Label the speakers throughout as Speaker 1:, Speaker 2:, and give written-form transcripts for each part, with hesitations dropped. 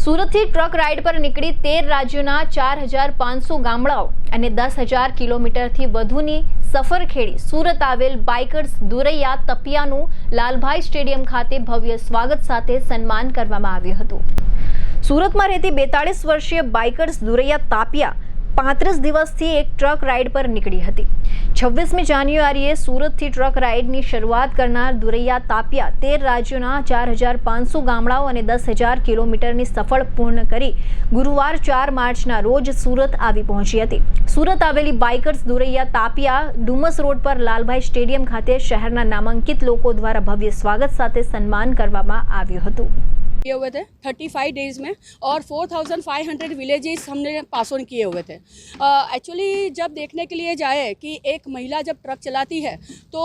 Speaker 1: સુરતથી truck ride પર નીકળી 13 રાજ્યોના 4500 ગામડાઓ અને 10,000 કિલોમીટરથી વધુની સફર ખેડી સુરત આવેલ બાઇકર્સ દુરૈયા તપિયાનું લાલભાઈ સ્ટેડિયમ ખાતે ભવ્ય સ્વાગત સાથે સન્માન કરવામાં આવ્યું હતું। સુરતમાં રહેતી 42 વર્ષીય બાઇકર્સ દુરૈયા તાપિયા 35 દિવસથી એક ટ્રક રાઇડ પર નીકળી હતી। 26મી જાન્યુઆરીએ સુરતથી ટ્રક રાઇડની શરૂઆત કરનાર દુરૈયા તાપિયા 13 રાજ્યોના 4500 ગામડાઓ અને 10,000 કિલોમીટરની સફળ પૂર્ણ કરી ગુરુવાર 4 માર્ચના રોજ સુરત આવી પહોંચી હતી। સુરત આવેલી બાઇકર્સ દુરૈયા તાપિયા ડુમસ રોડ પર લાલભાઈ સ્ટેડિયમ ખાતે શહેરના નામાંકિત લોકો દ્વારા ભવ્ય સ્વાગત સાથે સન્માન કરવામાં આવ્યું હતું।
Speaker 2: किए हुए थे 35 डेज़ में और 4,500 विलेजेस हमने पास ऑन किए हुए थे। एक्चुअली जब देखने के लिए जाए कि एक महिला जब ट्रक चलाती है तो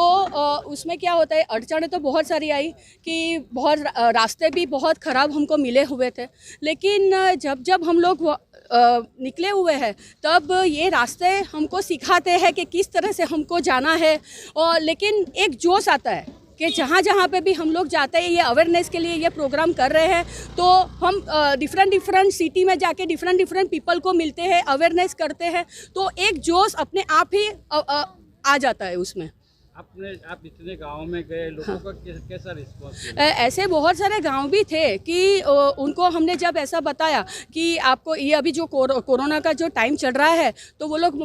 Speaker 2: उसमें क्या होता है, अड़चनें तो बहुत सारी आई कि बहुत रास्ते भी बहुत ख़राब हमको मिले हुए थे, लेकिन जब जब हम लोग निकले हुए हैं तब ये रास्ते हमको सिखाते हैं कि किस तरह से हमको जाना है। और लेकिन एक जोश आता है कि जहाँ जहाँ पे भी हम लोग जाते हैं, ये अवेयरनेस के लिए ये प्रोग्राम कर रहे हैं, तो हम डिफरेंट सिटी में जाके डिफरेंट पीपल को मिलते हैं, अवेयरनेस करते हैं, तो एक जोश अपने आप ही आ जाता है उसमें।
Speaker 3: आप इतने गाँव में गए, लोगों का कैसा रिस्पॉन्स?
Speaker 2: ऐसे बहुत सारे गांव भी थे कि उनको हमने जब ऐसा बताया कि आपको ये अभी जो कोरोना का जो टाइम चल रहा है तो वो लोग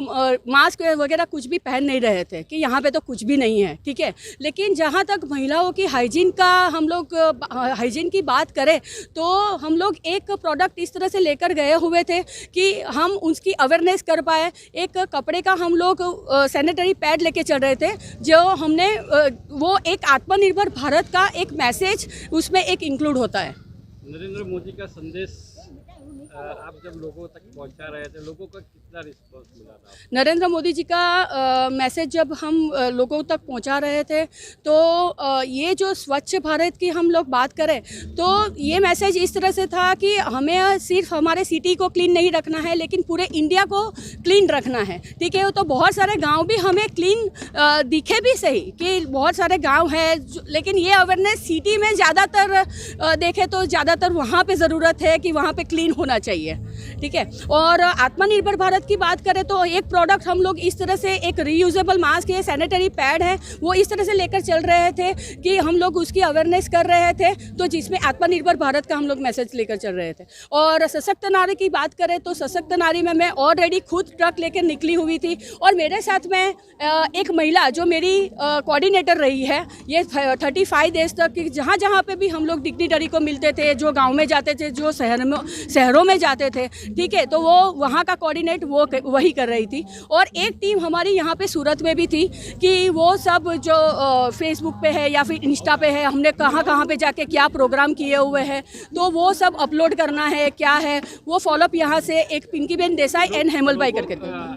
Speaker 2: मास्क वगैरह कुछ भी पहन नहीं रहे थे कि यहाँ पे तो कुछ भी नहीं है, ठीक है। लेकिन जहाँ तक महिलाओं की हाइजीन का हम लोग हाइजीन की बात करें तो हम लोग एक प्रोडक्ट इस तरह से लेकर गए हुए थे कि हम उसकी अवेयरनेस कर पाए। एक कपड़े का हम लोग सैनिटरी पैड लेके चल रहे थे, जो हमने वो एक आत्मनिर्भर भारत का एक मैसेज उसमें एक इंक्लूड होता है।
Speaker 3: नरेंद्र मोदी का संदेश आप जब लोगों तक पहुंचा रहे थे, लोगों का कितना रिस्पॉन्स मिला था?
Speaker 2: नरेंद्र मोदी जी का मैसेज जब हम लोगों तक पहुंचा रहे थे तो ये जो स्वच्छ भारत की हम लोग बात करें तो ये मैसेज इस तरह से था कि हमें सिर्फ हमारे सिटी को क्लीन नहीं रखना है, लेकिन पूरे इंडिया को क्लीन रखना है, ठीक है। तो बहुत सारे गांव भी हमें क्लीन दिखे भी सही कि बहुत सारे गांव हैं, लेकिन ये अवेयरनेस सिटी में ज़्यादातर देखें तो ज़्यादातर वहाँ पे ज़रूरत है कि वहाँ पे क्लीन होना चाहिए, ठीक है। और आत्मनिर्भर भारत की बात करें तो एक प्रोडक्ट हम लोग इस तरह से एक रीयूजेबल मास्क है, सैनिटरी पैड है, वो इस तरह से लेकर चल रहे थे कि हम लोग उसकी अवेयरनेस कर रहे थे, तो जिसमें आत्मनिर्भर भारत का हम लोग मैसेज लेकर चल रहे थे। और सशक्त नारी की बात करें तो सशक्त नारी में मैं ऑलरेडी खुद ट्रक लेकर निकली हुई थी और मेरे साथ में एक महिला जो मेरी कोऑर्डिनेटर रही है ये 35 डेज तक कि जहाँ जहाँ पे भी हम लोग डिग्निटरी को मिलते थे, जो गाँव में जाते थे, जो शहरों में जाते थे, ठीक है, तो वो वहाँ का कोऑर्डिनेट वो वही कर रही थी। और एक टीम हमारी यहाँ पे सूरत में भी थी कि वो सब जो फेसबुक पे है या फिर इंस्टा पे है, हमने कहाँ कहाँ पे जाके क्या प्रोग्राम किए हुए हैं तो वो सब अपलोड करना है, क्या है वो फॉलोअप यहाँ से एक पिंकी बेन देसाई एंड हेमल भाई करके।